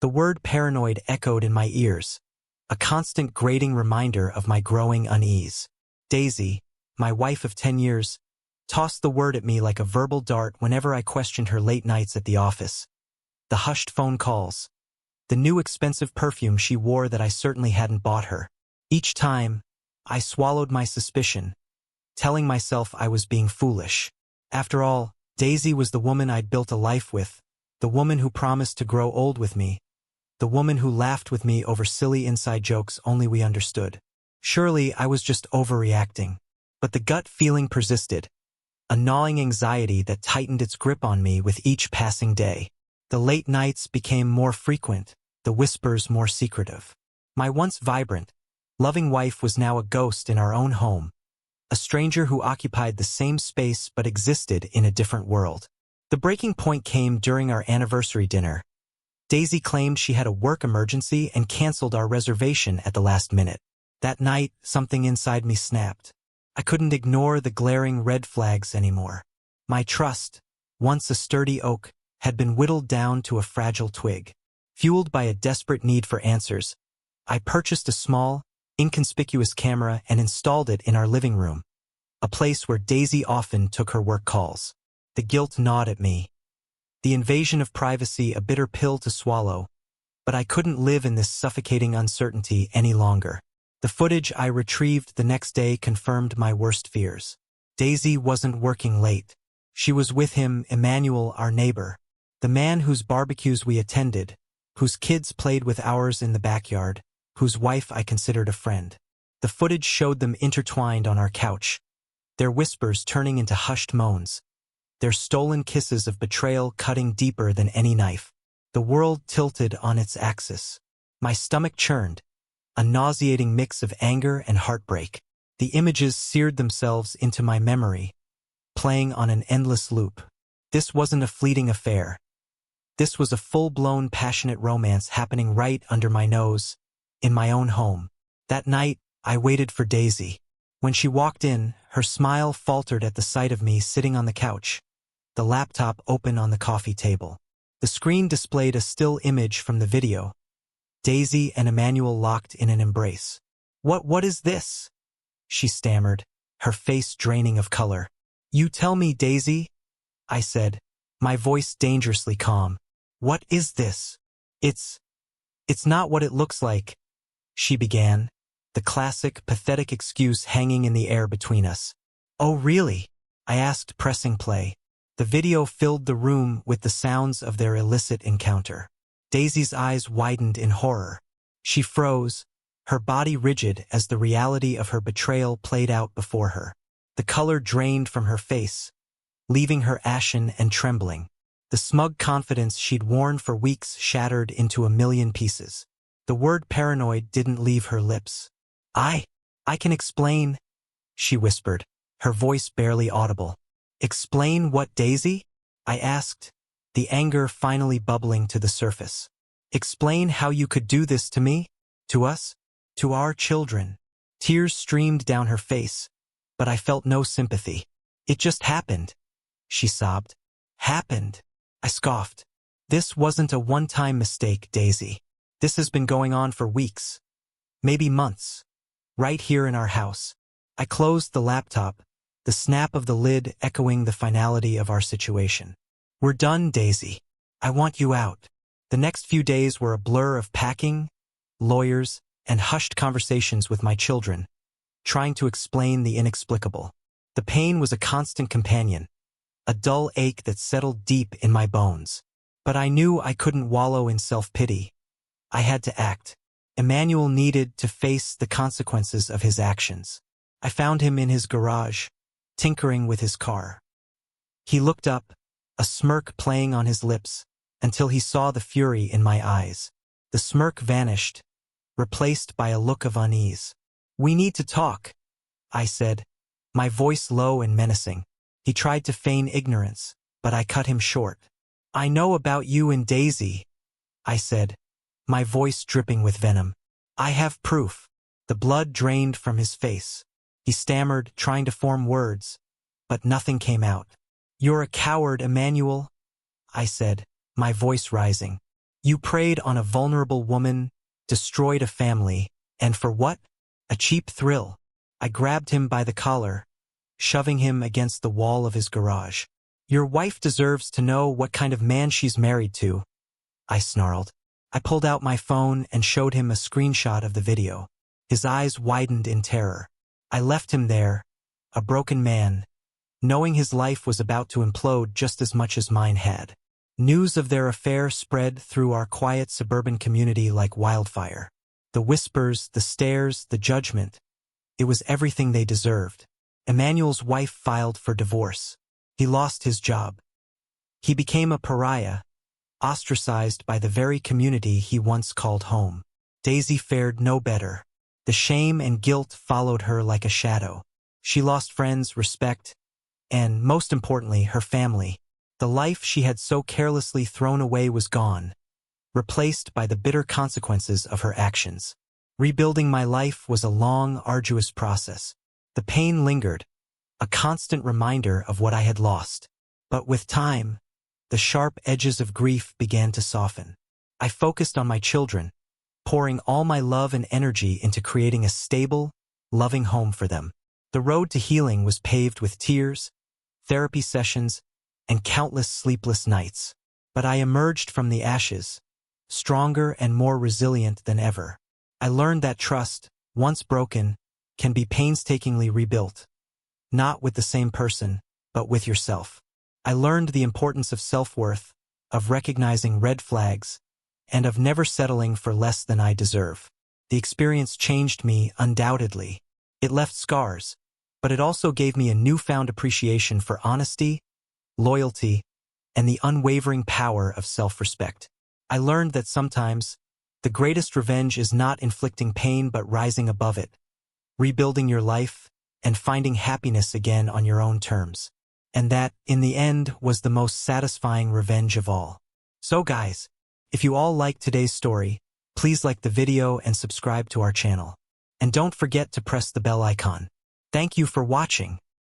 The word paranoid echoed in my ears, a constant grating reminder of my growing unease. Daisy, my wife of 10 years, tossed the word at me like a verbal dart whenever I questioned her late nights at the office. The hushed phone calls. The new expensive perfume she wore that I certainly hadn't bought her. Each time, I swallowed my suspicion, telling myself I was being foolish. After all, Daisy was the woman I'd built a life with, the woman who promised to grow old with me, the woman who laughed with me over silly inside jokes only we understood. Surely I was just overreacting. But the gut feeling persisted, a gnawing anxiety that tightened its grip on me with each passing day. The late nights became more frequent, the whispers more secretive. My once vibrant, loving wife was now a ghost in our own home, a stranger who occupied the same space but existed in a different world. The breaking point came during our anniversary dinner. Daisy claimed she had a work emergency and canceled our reservation at the last minute. That night, something inside me snapped. I couldn't ignore the glaring red flags anymore. My trust, once a sturdy oak, had been whittled down to a fragile twig. Fueled by a desperate need for answers, I purchased a small, inconspicuous camera and installed it in our living room, a place where Daisy often took her work calls. The guilt gnawed at me. The invasion of privacy a bitter pill to swallow, but I couldn't live in this suffocating uncertainty any longer. The footage I retrieved the next day confirmed my worst fears. Daisy wasn't working late. She was with him, Emmanuel, our neighbor, the man whose barbecues we attended, whose kids played with ours in the backyard, whose wife I considered a friend. The footage showed them intertwined on our couch, their whispers turning into hushed moans, their stolen kisses of betrayal cutting deeper than any knife. The world tilted on its axis. My stomach churned, a nauseating mix of anger and heartbreak. The images seared themselves into my memory, playing on an endless loop. This wasn't a fleeting affair. This was a full-blown passionate romance happening right under my nose, in my own home. That night, I waited for Daisy. When she walked in, her smile faltered at the sight of me sitting on the couch, the laptop open on the coffee table. The screen displayed a still image from the video. Daisy and Emmanuel locked in an embrace. What is this?" she stammered, her face draining of color. "You tell me, Daisy," I said, my voice dangerously calm. "What is this?" It's not what it looks like," she began, the classic, pathetic excuse hanging in the air between us. "Oh, really?" I asked, pressing play. The video filled the room with the sounds of their illicit encounter. Daisy's eyes widened in horror. She froze, her body rigid as the reality of her betrayal played out before her. The color drained from her face, leaving her ashen and trembling. The smug confidence she'd worn for weeks shattered into a million pieces. The word paranoid didn't leave her lips. I can explain," she whispered, her voice barely audible. "Explain what, Daisy?" I asked, the anger finally bubbling to the surface. "Explain how you could do this to me? To us? To our children?" Tears streamed down her face, but I felt no sympathy. "It just happened," she sobbed. "Happened?" I scoffed. "This wasn't a one-time mistake, Daisy. This has been going on for weeks, maybe months, right here in our house." I closed the laptop, the snap of the lid echoing the finality of our situation. "We're done, Daisy. I want you out." The next few days were a blur of packing, lawyers, and hushed conversations with my children, trying to explain the inexplicable. The pain was a constant companion, a dull ache that settled deep in my bones. But I knew I couldn't wallow in self-pity. I had to act. Emmanuel needed to face the consequences of his actions. I found him in his garage, tinkering with his car. He looked up, a smirk playing on his lips, until he saw the fury in my eyes. The smirk vanished, replaced by a look of unease. "We need to talk," I said, my voice low and menacing. He tried to feign ignorance, but I cut him short. "I know about you and Daisy," I said, my voice dripping with venom. "I have proof." The blood drained from his face. He stammered, trying to form words, but nothing came out. "You're a coward, Emmanuel," I said, my voice rising. You preyed on a vulnerable woman, destroyed a family, and for what? A cheap thrill. I grabbed him by the collar, shoving him against the wall of his garage. Your wife deserves to know what kind of man she's married to, I snarled. I pulled out my phone and showed him a screenshot of the video. His eyes widened in terror. I left him there, a broken man, knowing his life was about to implode just as much as mine had. News of their affair spread through our quiet suburban community like wildfire. The whispers, the stares, the judgment. It was everything they deserved. Emmanuel's wife filed for divorce. He lost his job. He became a pariah, ostracized by the very community he once called home. Daisy fared no better. The shame and guilt followed her like a shadow. She lost friends, respect, and, most importantly, her family. The life she had so carelessly thrown away was gone, replaced by the bitter consequences of her actions. Rebuilding my life was a long, arduous process. The pain lingered, a constant reminder of what I had lost. But with time, the sharp edges of grief began to soften. I focused on my children, pouring all my love and energy into creating a stable, loving home for them. The road to healing was paved with tears, therapy sessions, and countless sleepless nights. But I emerged from the ashes, stronger and more resilient than ever. I learned that trust, once broken, can be painstakingly rebuilt. Not with the same person, but with yourself. I learned the importance of self-worth, of recognizing red flags, and of never settling for less than I deserve. The experience changed me undoubtedly. It left scars, but it also gave me a newfound appreciation for honesty, loyalty, and the unwavering power of self-respect. I learned that sometimes, the greatest revenge is not inflicting pain but rising above it, rebuilding your life, and finding happiness again on your own terms. And that, in the end, was the most satisfying revenge of all. So guys, if you all liked today's story, please like the video and subscribe to our channel. And don't forget to press the bell icon. Thank you for watching.